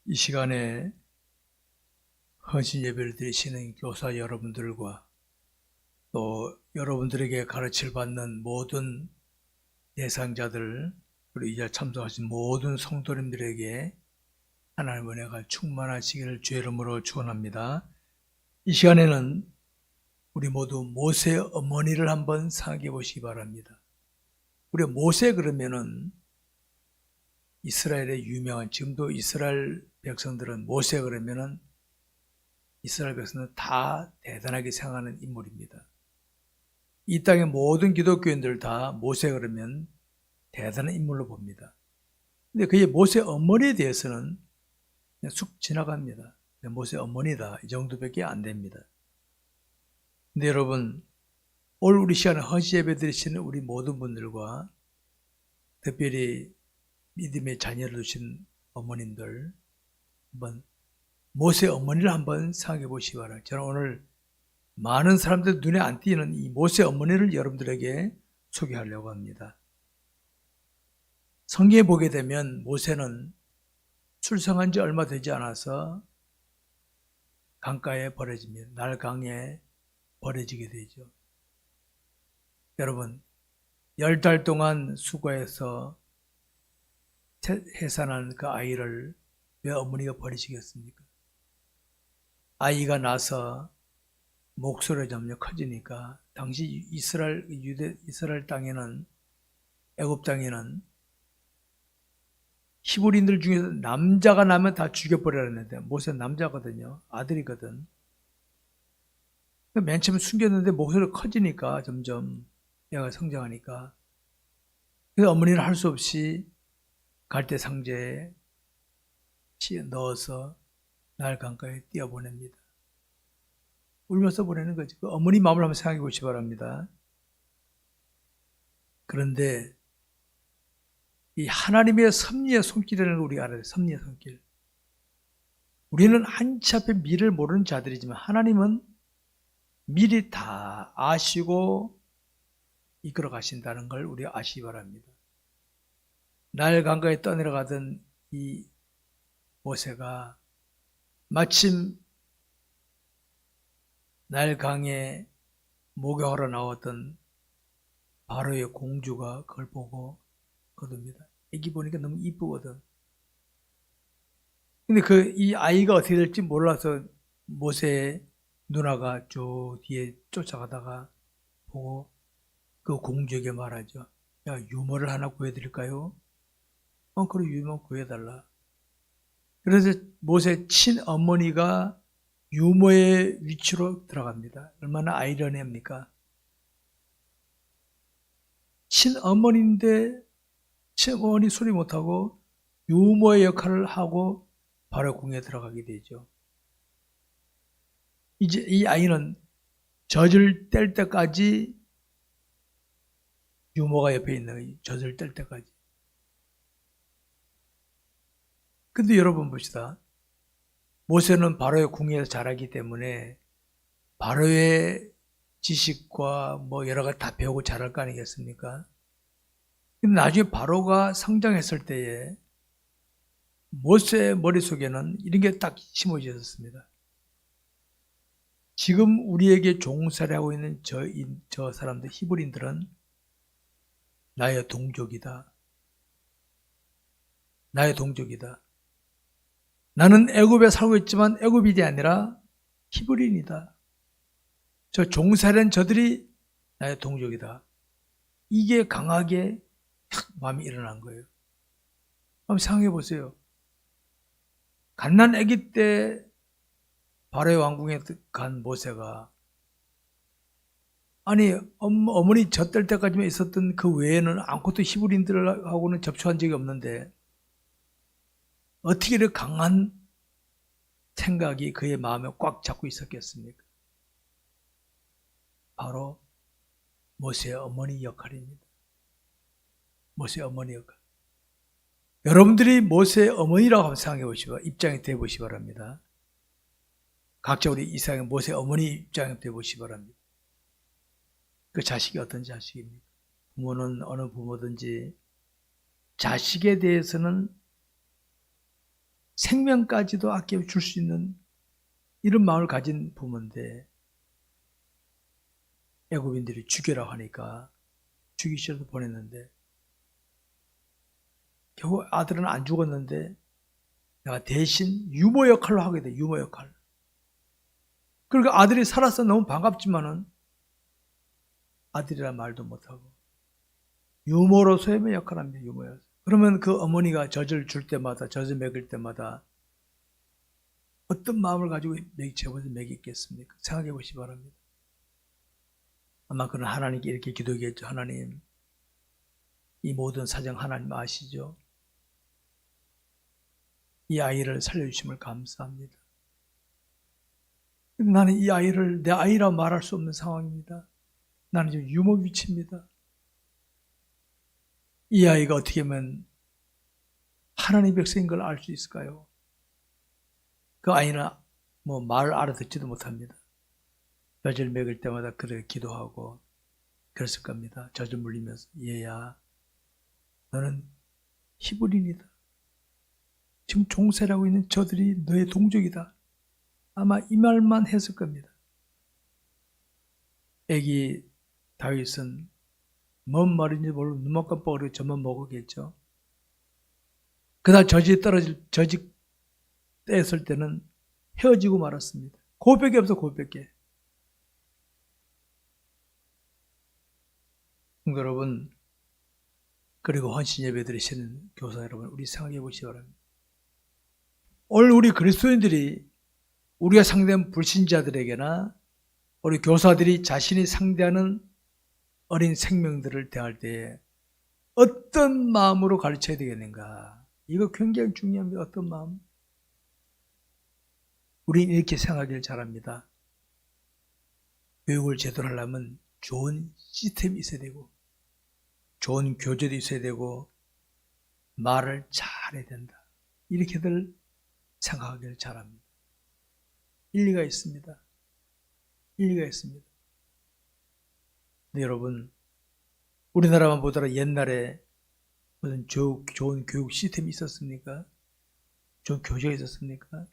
이 시간에 헌신 예배를 드리시는 교사 여러분들과 또 여러분들에게 가르칠 받는 모든 대상자들 그리고 이 자리에 참석하신 모든 성도님들에게 하나님의 은혜가 충만하시기를 주의 이름으로 축원합니다. 이 시간에는 우리 모두 모세의 어머니를 한번 생각해 보시기 바랍니다. 우리 모세 그러면은 이스라엘의 유명한, 지금도 이스라엘 백성들은 모세 그러면은 이스라엘 백성들은 다 대단하게 생각하는 인물입니다. 이 땅의 모든 기독교인들 다 모세 그러면 대단한 인물로 봅니다. 근데 그의 모세 어머니에 대해서는 그냥 쑥 지나갑니다. 모세 어머니다 이 정도밖에 안 됩니다. 근데 여러분, 오늘 우리 시간에 헌신 예배 드리시는 우리 모든 분들과 특별히 믿음의 자녀를 두신 어머님들 한번 모세 어머니를 한번 생각해 보시기 바랍니다. 저는 오늘 많은 사람들 눈에 안 띄는 이 모세 어머니를 여러분들에게 소개하려고 합니다. 성경에 보게 되면 모세는 출생한 지 얼마 되지 않아서 강가에 버려집니다. 날강에 버려지게 되죠. 여러분, 10달 동안 수고해서 해산한 그 아이를 왜 어머니가 버리시겠습니까? 아이가 나서 목소리가 점점 커지니까 당시 이스라엘 땅에는, 애굽 땅에는 히브리인들 중에서 남자가 나면 다 죽여버리라는데 모세는 남자거든요. 아들이거든. 맨 처음에 숨겼는데 목소리가 커지니까 점점 애가 성장하니까 그래서 어머니는 할 수 없이 갈대 상자에 넣어서 날 강가에 띄어보냅니다. 울면서 보내는 거지. 그 어머니 마음을 한번 생각해 보시기 바랍니다. 그런데 이 하나님의 섭리의 손길이라는 걸 우리가 알아야 돼요. 섭리의 손길. 우리는 한치 앞에 미래를 모르는 자들이지만 하나님은 미리 다 아시고 이끌어 가신다는 걸 우리가 아시기 바랍니다. 나일 강가에 떠내려가던 이 모세가 마침 나일 강에 목욕하러 나왔던 바로의 공주가 그걸 보고 거둡니다. 애기 보니까 너무 이쁘거든. 근데 이 아이가 어떻게 될지 몰라서 모세의 누나가 쭉 뒤에 쫓아가다가 보고 그 공주에게 말하죠. 야, 유모를 하나 구해드릴까요? 그래, 유모 구해달라. 그래서 모세 친어머니가 유모의 위치로 들어갑니다. 얼마나 아이러니합니까? 친어머니인데 친어머니 소리 못하고 유모의 역할을 하고 바로 궁에 들어가게 되죠. 이제 이 아이는 젖을 뗄 때까지 유모가 옆에 있는 거예요. 젖을 뗄 때까지. 근데 여러분 봅시다. 모세는 바로의 궁에서 자라기 때문에 바로의 지식과 뭐 여러 가지 다 배우고 자랄 거 아니겠습니까? 근데 나중에 바로가 성장했을 때에 모세의 머릿속에는 이런 게 딱 심어져 있었습니다. 지금 우리에게 종살이하고 있는 저 사람들, 히브리인들은 나의 동족이다. 나의 동족이다. 나는 애굽에 살고 있지만 애굽인이 아니라 히브리인이다. 저 종살이한 저들이 나의 동족이다. 이게 강하게 마음이 일어난 거예요. 한번 생각해 보세요. 갓난 아기 때 바로의 왕궁에 간 모세가 아니 어머니 젖될 때까지만 있었던 그 외에는 아무것도 히브리인들하고는 접촉한 적이 없는데 어떻게 이렇게 강한 생각이 그의 마음에 꽉 잡고 있었겠습니까? 바로 모세의 어머니 역할입니다. 모세의 어머니 역할. 여러분들이 모세의 어머니라고 한번 생각해 보시고 입장이 되어 보시기 바랍니다. 각자 우리 이상의 모세의 어머니 입장이 되어 보시기 바랍니다. 그 자식이 어떤 자식입니까? 부모는 어느 부모든지 자식에 대해서는 생명까지도 아껴줄 수 있는 이런 마음을 가진 부모인데 애굽인들이 죽여라 하니까 죽이기 싫어서 보냈는데 결국 아들은 안 죽었는데 내가 대신 유모 역할로 하게 돼. 유모 역할. 그러니까 아들이 살아서 너무 반갑지만은 아들이란 말도 못하고 유모로서의 역할을 합니다. 유모로서. 그러면 그 어머니가 젖을 줄 때마다, 젖을 먹일 때마다 어떤 마음을 가지고 제것을 먹였겠습니까? 생각해 보시기 바랍니다. 아마 그는 하나님께 이렇게 기도했겠죠. 하나님, 이 모든 사정 하나님 아시죠? 이 아이를 살려주심을 감사합니다. 나는 이 아이를 내 아이라고 말할 수 없는 상황입니다. 나는 지금 유모 위치입니다. 이 아이가 어떻게 하면 하나님의 백성인 걸 알 수 있을까요? 그 아이는 말을 알아듣지도 못합니다. 젖을 먹일 때마다 그렇게 기도하고 그랬을 겁니다. 젖을 물리면서 얘야 너는 히브리인이다. 지금 종살이하고 있는 저들이 너의 동족이다. 아마 이 말만 했을 겁니다. 애기 다윗은 뭔 말인지 모르고 눈만 깜빡거리고 저만 먹었겠죠. 그날 젖이 떼었을 때는 헤어지고 말았습니다. 그것밖에 없어, 그것밖에. 여러분, 그리고 헌신 예배 드리시는 교사 여러분, 우리 생각해 보시기 바랍니다. 오늘 우리 그리스도인들이 우리가 상대한 불신자들에게나 우리 교사들이 자신이 상대하는 어린 생명들을 대할 때 어떤 마음으로 가르쳐야 되겠는가? 이거 굉장히 중요합니다. 어떤 마음? 우리는 이렇게 생각하길 잘합니다. 교육을 제대로 하려면 좋은 시스템이 있어야 되고 좋은 교재도 있어야 되고 말을 잘해야 된다. 이렇게들 생각하길 잘합니다. 일리가 있습니다. 일리가 있습니다. 근데 여러분, 우리나라만 보더라도 옛날에 무슨 좋은 교육 시스템이 있었습니까? 좋은 교재가 있었습니까?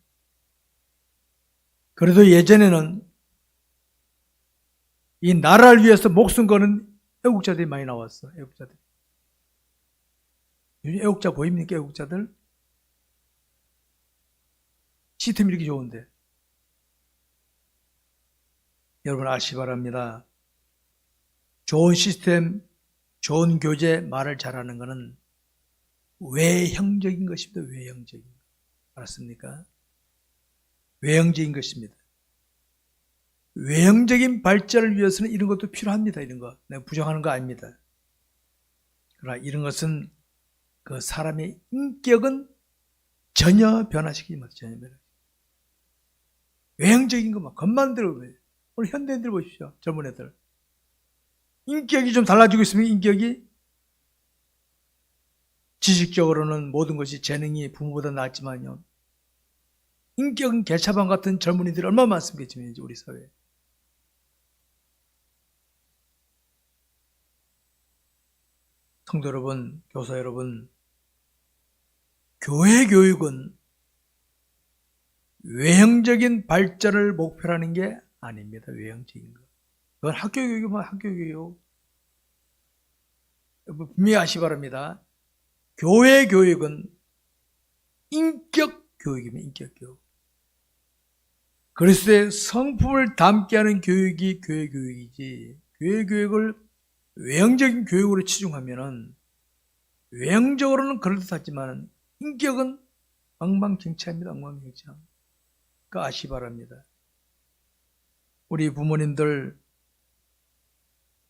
그래도 예전에는 이 나라를 위해서 목숨 거는 애국자들이 많이 나왔어. 애국자들. 요즘 애국자 보입니까? 애국자들? 시스템이 이렇게 좋은데. 여러분 아시기 바랍니다. 좋은 시스템, 좋은 교재, 말을 잘하는 것은 외형적인 것입니다. 외형적인 것. 알았습니까? 외형적인 것입니다. 외형적인 발전을 위해서는 이런 것도 필요합니다. 이런 거. 내가 부정하는 거 아닙니다. 그러나 이런 것은 그 사람의 인격은 전혀 변화시키지 못해요. 전혀 변화. 외형적인 것만 겉만 들어보세요. 오늘 현대인들 보십시오. 젊은 애들. 인격이 좀 달라지고 있으면 인격이 지식적으로는 모든 것이 재능이 부모보다 낫지만요. 인격은 개차반 같은 젊은이들이 얼마나 많습니까? 지금 우리 사회에. 성도 여러분, 교사 여러분, 교회 교육은 외형적인 발전을 목표로 하는 게 아닙니다. 외형적인 거. 그건 학교 교육이면 학교 교육. 분명히 아시기 바랍니다. 교회 교육은 인격 교육입니다. 인격 교육. 그리스도의 성품을 담게 하는 교육이 교회 교육이지, 교회 교육을 외형적인 교육으로 치중하면은 외형적으로는 그럴듯하지만 인격은 엉망진창입니다. 엉망진창. 그거 아시기 바랍니다. 우리 부모님들,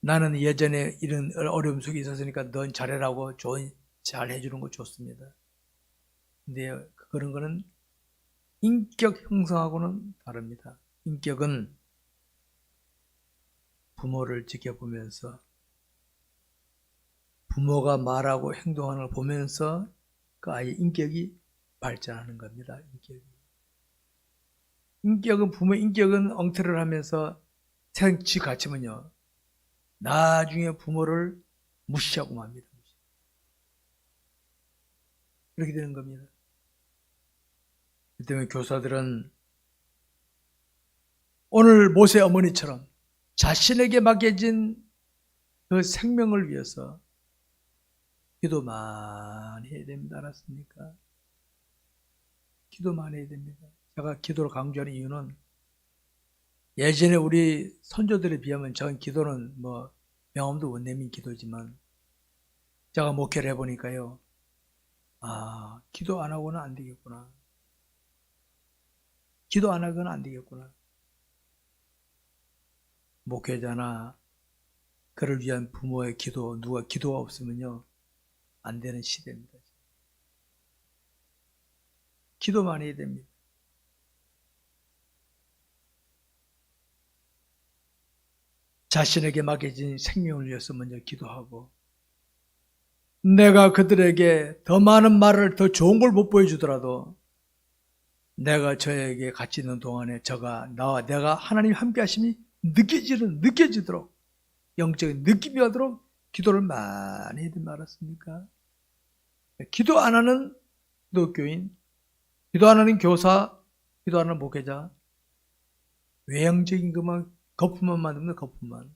나는 예전에 이런 어려움 속에 있었으니까 넌 잘해라고 잘 해주는 거 좋습니다. 근데 그런 거는 인격 형성하고는 다릅니다. 인격은 부모를 지켜보면서 부모가 말하고 행동하는 걸 보면서 그 아이의 인격이 발전하는 겁니다. 인격은 부모의 인격은 엉터리를 하면서 생치 갖추면요, 나중에 부모를 무시하고 맙니다. 이렇게 되는 겁니다. 그 때문에 교사들은 오늘 모세 어머니처럼 자신에게 맡겨진 그 생명을 위해서 기도 많이 해야 됩니다. 알았습니까? 기도 많이 해야 됩니다. 제가 기도를 강조하는 이유는 예전에 우리 선조들에 비하면 전 기도는 뭐 명함도 못 내민 기도지만 제가 목회를 해보니까요. 아, 기도 안 하고는 안 되겠구나. 기도 안 하고는 안 되겠구나. 목회자나 그를 위한 부모의 기도, 누가 기도가 없으면요. 안 되는 시대입니다. 기도 많이 해야 됩니다. 자신에게 맡겨진 생명을 위해서 먼저 기도하고 내가 그들에게 더 많은 말을 더 좋은 걸 못 보여주더라도 내가 저에게 같이 있는 동안에 내가 하나님 함께 하심이 느껴지도록 영적인 느낌이 오도록 기도를 많이 해야 되지 않았습니까? 기도 안 하는 기독교인, 기도 안 하는 교사, 기도 안 하는 목회자, 외형적인 것만 거품만 만듭니다. 거품만.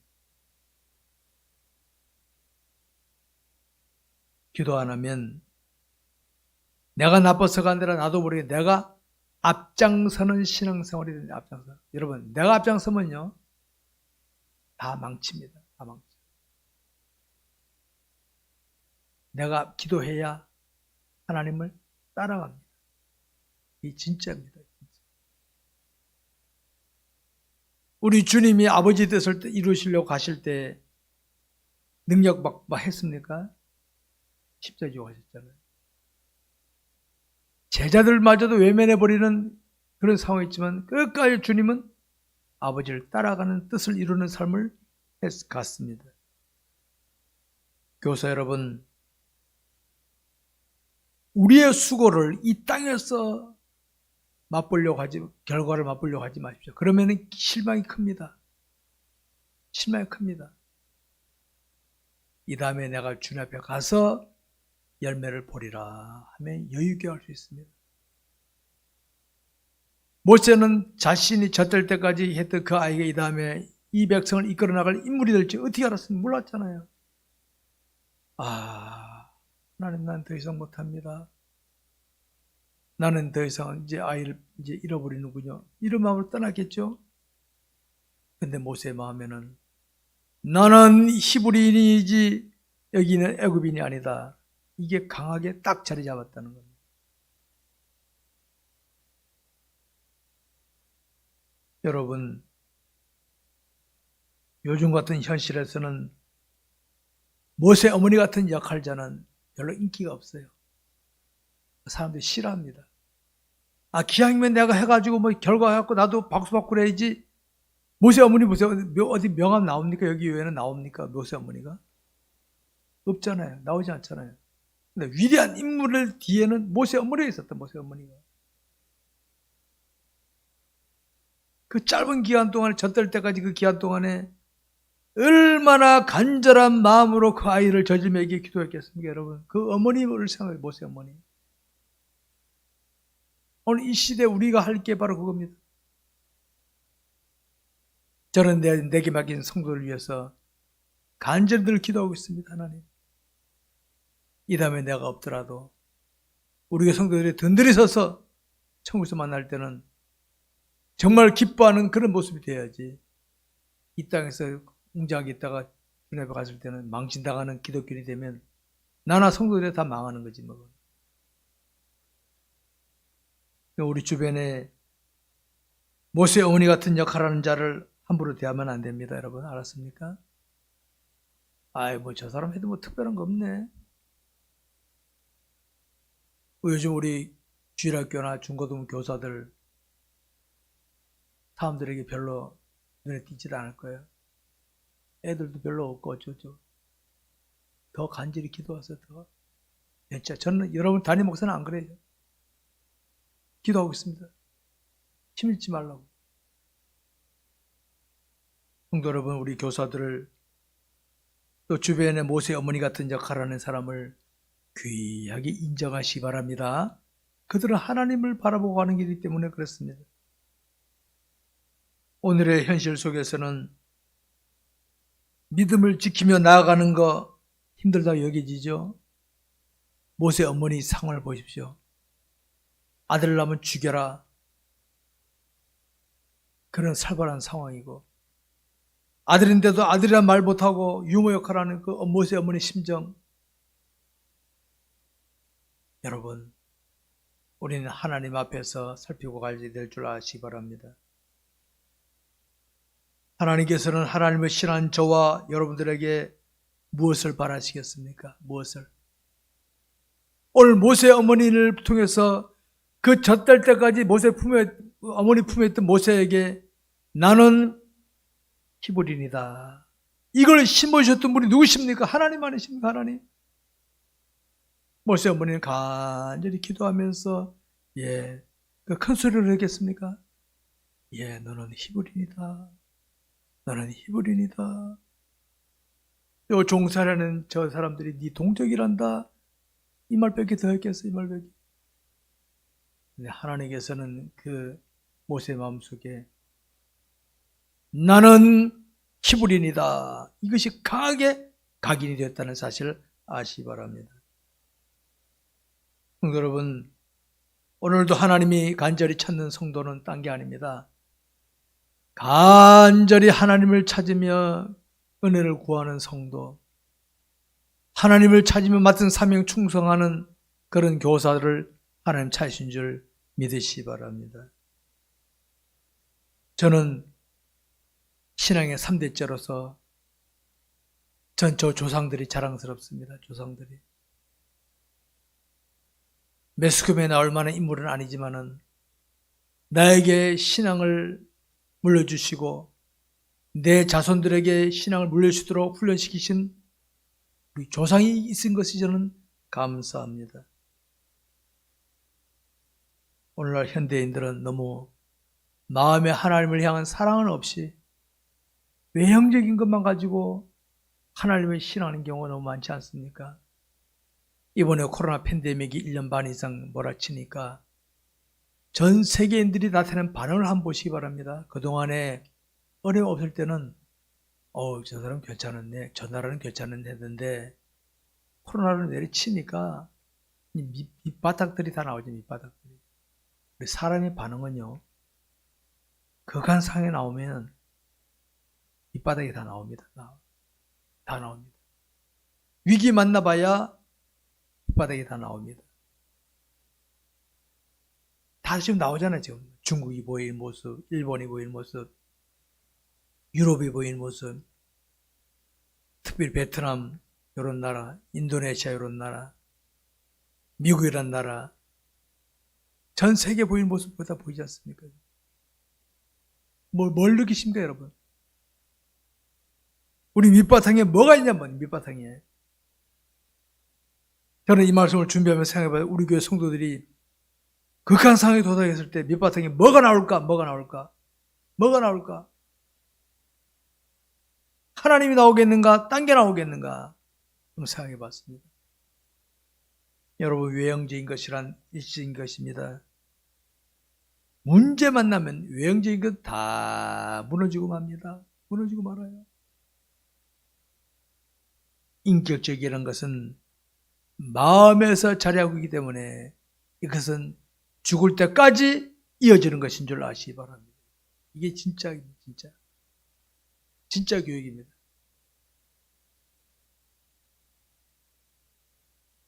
기도 안 하면 내가 나빠서가 아니라 나도 모르게 내가 앞장서는 신앙생활이 되는데 앞장서. 여러분, 내가 앞장서면요 다 망칩니다. 다 망쳐. 내가 기도해야 하나님을 따라갑니다. 이 진짜입니다. 우리 주님이 아버지 뜻을 이루시려고 가실 때 능력 막 했습니까? 십자가에 죽으셨잖아요. 제자들마저도 외면해버리는 그런 상황이었지만 끝까지 주님은 아버지를 따라가는 뜻을 이루는 삶을 갔습니다. 교사 여러분, 우리의 수고를 이 땅에서 결과를 맛보려고 하지 마십시오. 그러면 실망이 큽니다. 실망이 큽니다. 이 다음에 내가 주님 앞에 가서 열매를 보리라 하면 여유있게 할 수 있습니다. 모세는 자신이 젖될 때까지 했던 그 아이가 이 다음에 이 백성을 이끌어 나갈 인물이 될지 어떻게 알았습니까? 몰랐잖아요. 하나님, 난 더 이상 못합니다. 나는 더 이상 이제 아이를 잃어버리는군요. 이런 마음으로 떠났겠죠? 근데 모세의 마음에는 나는 히브리인이지 여기는 애굽인이 아니다. 이게 강하게 딱 자리 잡았다는 겁니다. 여러분, 요즘 같은 현실에서는 모세 어머니 같은 역할자는 별로 인기가 없어요. 사람들이 싫어합니다. 기왕이면 내가 해가지고 뭐 결과 해갖고 나도 박수 받고 그래야지. 모세 어머니 보세요. 어디 명함 나옵니까? 여기 외에는 나옵니까? 모세 어머니가? 없잖아요. 나오지 않잖아요. 근데 위대한 인물을 뒤에는 모세 어머니가 있었다. 모세 어머니가. 그 짧은 기간 동안에 젖될 때까지 그 기간 동안에 얼마나 간절한 마음으로 그 아이를 젖을매게 기도했겠습니까, 여러분? 그 어머니를 생각해, 모세 어머니. 오늘 이 시대에 우리가 할 게 바로 그겁니다. 저는 내게 맡긴 성도를 위해서 간절히 늘 기도하고 있습니다, 하나님. 이 다음에 내가 없더라도 우리 성도들이 든든히 서서 천국에서 만날 때는 정말 기뻐하는 그런 모습이 돼야지. 이 땅에서 웅장하게 있다가 주님 앞에 갔을 때는 망신당하는 기독교인이 되면 나나 성도들이 다 망하는 거지 뭐. 우리 주변에 모세 어머니 같은 역할하는 자를 함부로 대하면 안 됩니다. 여러분 알았습니까? 뭐 저 사람 해도 뭐 특별한 거 없네. 요즘 우리 주일학교나 중고등 교사들 사람들에게 별로 눈에 띄지도 않을 거예요. 애들도 별로 없고 어쩌죠. 더 간절히 기도하세요. 더. 진짜 저는 여러분 담임 목사는 안 그래요. 기도하고 있습니다. 힘 잃지 말라고. 성도 여러분, 우리 교사들을 또 주변에 모세 어머니 같은 역할을 하는 사람을 귀하게 인정하시기 바랍니다. 그들은 하나님을 바라보고 가는 길이기 때문에 그렇습니다. 오늘의 현실 속에서는 믿음을 지키며 나아가는 거 힘들다고 여겨지죠. 모세 어머니 상황을 보십시오. 아들 낳으면 죽여라. 그런 살벌한 상황이고, 아들인데도 아들이란 말 못하고 유모 역할을 하는 그 모세 어머니 심정. 여러분, 우리는 하나님 앞에서 살피고 가야 될 줄 아시기 바랍니다. 하나님께서는 하나님을 신한 저와 여러분들에게 무엇을 바라시겠습니까? 무엇을? 오늘 모세 어머니를 통해서 그 젖될 때까지 어머니 품에 있던 모세에게 나는 히브리인이다. 이걸 심어주셨던 분이 누구십니까? 하나님 아니십니까? 하나님. 모세 어머니는 간절히 기도하면서 큰 소리를 했겠습니까? 너는 히브리인이다. 너는 히브리인이다. 요 종살이하는 저 사람들이 네 동족이란다. 이 말밖에 더 했겠어. 이 말밖에. 근데 하나님께서는 그 모세 마음속에 나는 히브리인이다. 이것이 강하게 각인이 되었다는 사실을 아시기 바랍니다. 성도 여러분, 오늘도 하나님이 간절히 찾는 성도는 딴 게 아닙니다. 간절히 하나님을 찾으며 은혜를 구하는 성도, 하나님을 찾으며 맡은 사명 충성하는 그런 교사들을 하나님 찾으신 줄 믿으시기 바랍니다. 저는 신앙의 3대째로서 저 조상들이 자랑스럽습니다. 조상들이. 매스컴에 나올 만한 인물은 아니지만은 나에게 신앙을 물려주시고 내 자손들에게 신앙을 물려주도록 훈련시키신 우리 조상이 있은 것이 저는 감사합니다. 오늘날 현대인들은 너무 마음에 하나님을 향한 사랑은 없이 외형적인 것만 가지고 하나님을 신앙하는 경우가 너무 많지 않습니까? 이번에 코로나 팬데믹이 1년 반 이상 몰아치니까 전 세계인들이 나타낸 반응을 한번 보시기 바랍니다. 그동안에 어려움 없을 때는 저 사람 괜찮았네, 저 나라는 괜찮은데 했는데 코로나를 내리치니까 밑바닥들이 다 나오죠. 밑바닥들이. 우리 사람의 반응은요, 극한 상황에 나오면 밑바닥이 다 나옵니다. 다 나옵니다. 위기 만나봐야 밑바닥이 다 나옵니다. 다 지금 나오잖아요. 지금 중국이 보이는 모습, 일본이 보이는 모습, 유럽이 보이는 모습, 특별히 베트남 이런 나라, 인도네시아 이런 나라, 미국이란 나라, 전 세계 보이는 모습보다 보이지 않습니까? 뭘 느끼십니까, 여러분? 우리 밑바탕에 뭐가 있냐면 밑바탕에. 저는 이 말씀을 준비하면서 생각해봐요. 우리 교회 성도들이 극한 상황에 도달했을 때 밑바탕에 뭐가 나올까? 하나님이 나오겠는가? 딴 게 나오겠는가? 한번 생각해 봤습니다. 여러분, 외형적인 것이란 일시적인 것입니다. 문제 만나면 외형적인 것 다 무너지고 맙니다. 무너지고 말아요. 인격적이라는 것은 마음에서 자리하고 있기 때문에 이것은 죽을 때까지 이어지는 것인 줄 아시기 바랍니다. 이게 진짜 교육입니다.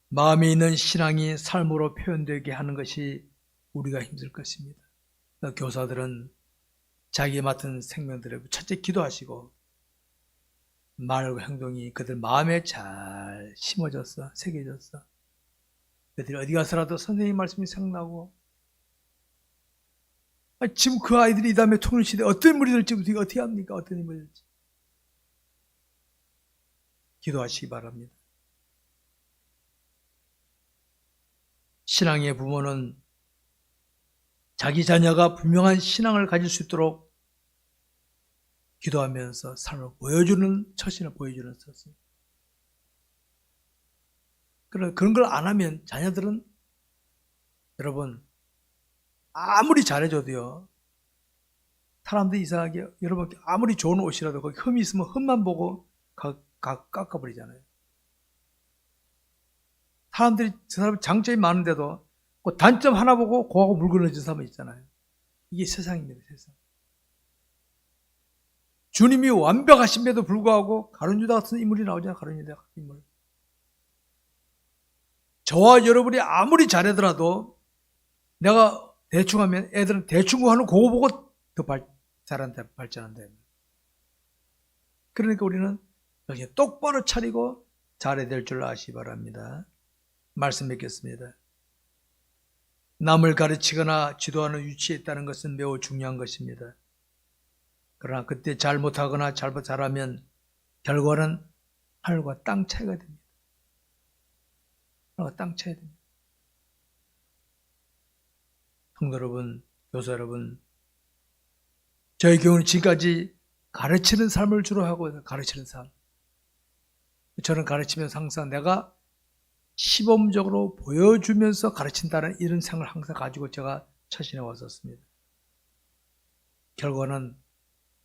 마음에 있는 신앙이 삶으로 표현되게 하는 것이 우리가 힘들 것입니다. 교사들은 자기 맡은 생명들에게 첫째 기도하시고 말과 행동이 그들 마음에 잘 심어졌어, 새겨졌어. 그들이 어디 가서라도 선생님 말씀이 생각나고, 지금 그 아이들이 이 다음에 통일시대 어떤 인물이 될지 어떻게 합니까? 어떤 인물이 될지. 기도하시기 바랍니다. 신앙의 부모는 자기 자녀가 분명한 신앙을 가질 수 있도록 기도하면서 삶을 보여주는 처신을 보여주는 것입니다. 그런 걸 안 하면 자녀들은 여러분, 아무리 잘해줘도요, 사람들이 이상하게, 여러분, 아무리 좋은 옷이라도 거기 흠이 있으면 흠만 보고 깎아버리잖아요. 사람들이, 저 사람 장점이 많은데도 그 단점 하나 보고 그거하고 물건해진 사람이 있잖아요. 이게 세상입니다, 세상. 주님이 완벽하심에도 불구하고 가룟 유다 같은 인물이 나오잖아요. 가룟 유다 같은 인물. 저와 여러분이 아무리 잘하더라도 내가 대충 하면 애들은 대충 하는 그거 보고 더 잘한다, 발전한다. 그러니까 우리는 여기 똑바로 차리고 잘해야 될 줄 아시기 바랍니다. 말씀 맺겠습니다. 남을 가르치거나 지도하는 위치에 있다는 것은 매우 중요한 것입니다. 그러나 그때 잘못하거나 잘하면 결과는 하늘과 땅 차이가 됩니다. 하늘과 땅 차이가 됩니다. 성도 여러분, 교사 여러분, 저희 교회는 지금까지 가르치는 삶을 주로 하고 있어요. 가르치는 삶. 저는 가르치면서 항상 내가 시범적으로 보여주면서 가르친다는 이런 생각을 항상 가지고 제가 처신해 왔었습니다. 결과는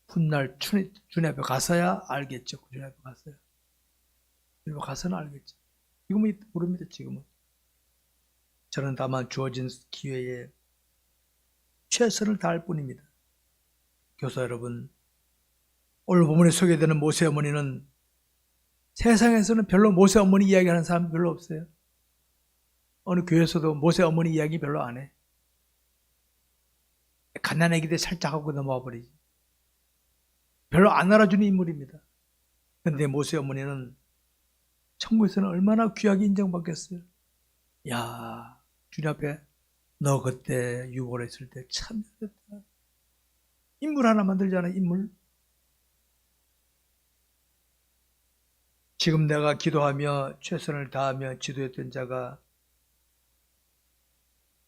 훗날 주님 앞에 가서야 알겠죠. 주님 앞에 가서야. 주님 앞에 가서는 알겠죠. 지금은 모릅니다. 지금은. 저는 다만 주어진 기회에 최선을 다할 뿐입니다. 교사 여러분, 오늘 본문에 소개되는 모세 어머니는 세상에서는 별로 모세 어머니 이야기하는 사람 별로 없어요. 어느 교회에서도 모세 어머니 이야기 별로 안 해. 갓난아기 때 살짝 하고 넘어와 버리지. 별로 안 알아주는 인물입니다. 그런데 모세 어머니는 천국에서는 얼마나 귀하게 인정받겠어요. 야, 주님 앞에 너 그때 유골 했을 때 참 잘했다. 인물 하나 만들잖아, 인물. 지금 내가 기도하며 최선을 다하며 지도했던 자가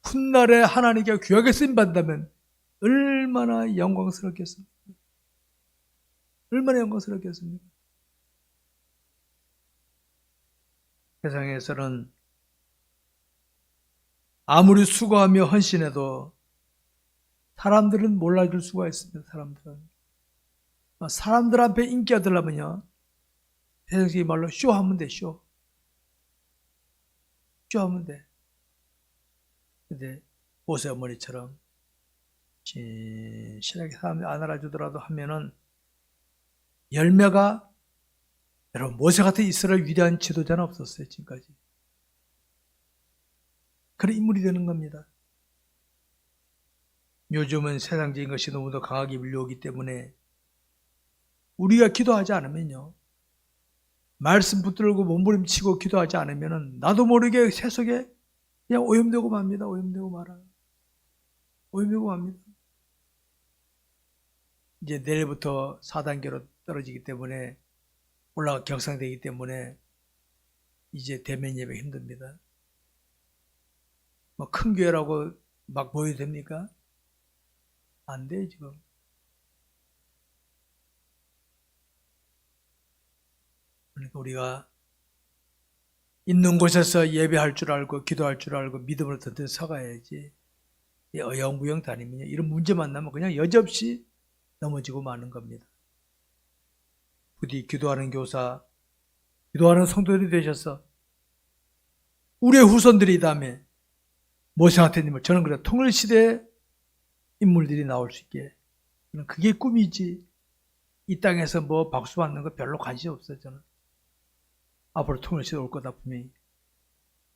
훗날에 하나님께 귀하게 쓰임받는다면 얼마나 영광스럽겠습니까? 얼마나 영광스럽겠습니까? 세상에서는 아무리 수고하며 헌신해도 사람들은 몰라줄 수가 있습니다. 사람들 앞에 인기 얻으려면요, 세상식의 말로 쇼하면 돼. 쇼하면 돼. 근데 모세 어머니처럼 진실하게 사람들이 안 알아주더라도 하면은 열매가, 여러분, 모세 같은 이스라엘 위대한 지도자는 없었어요. 지금까지. 그런 인물이 되는 겁니다. 요즘은 세상적인 것이 너무도 강하게 밀려오기 때문에 우리가 기도하지 않으면요, 말씀 붙들고 몸부림치고 기도하지 않으면 나도 모르게 세속에 그냥 오염되고 맙니다. 오염되고 말아요. 오염되고 맙니다. 이제 내일부터 4단계로 떨어지기 때문에 격상되기 때문에 이제 대면 예배 힘듭니다. 뭐 큰 교회라고 막 보여도 됩니까? 안 돼요, 지금. 그러니까 우리가 있는 곳에서 예배할 줄 알고 기도할 줄 알고 믿음으로 든든 서가야지. 어영부영 다니면 이런 문제 만나면 그냥 여지없이 넘어지고 마는 겁니다. 부디 기도하는 교사, 기도하는 성도들이 되셔서 우리의 후손들이 다음에 모세 같은 인물, 저는 그래 통일시대의 인물들이 나올 수 있게, 그게 꿈이지 이 땅에서 뭐 박수 받는 거 별로 관심 없어요. 저는 앞으로 통일시대 올 거다 분명히.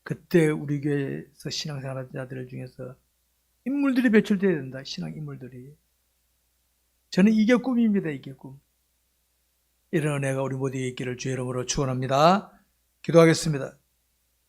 그때 우리 교회에서 신앙생활하는 자들 중에서 인물들이 배출돼야 된다. 신앙 인물들이. 저는 이게 꿈입니다. 이게 꿈. 이런 은혜가 우리 모두에게 있기를 주의 이름으로 축원합니다. 기도하겠습니다.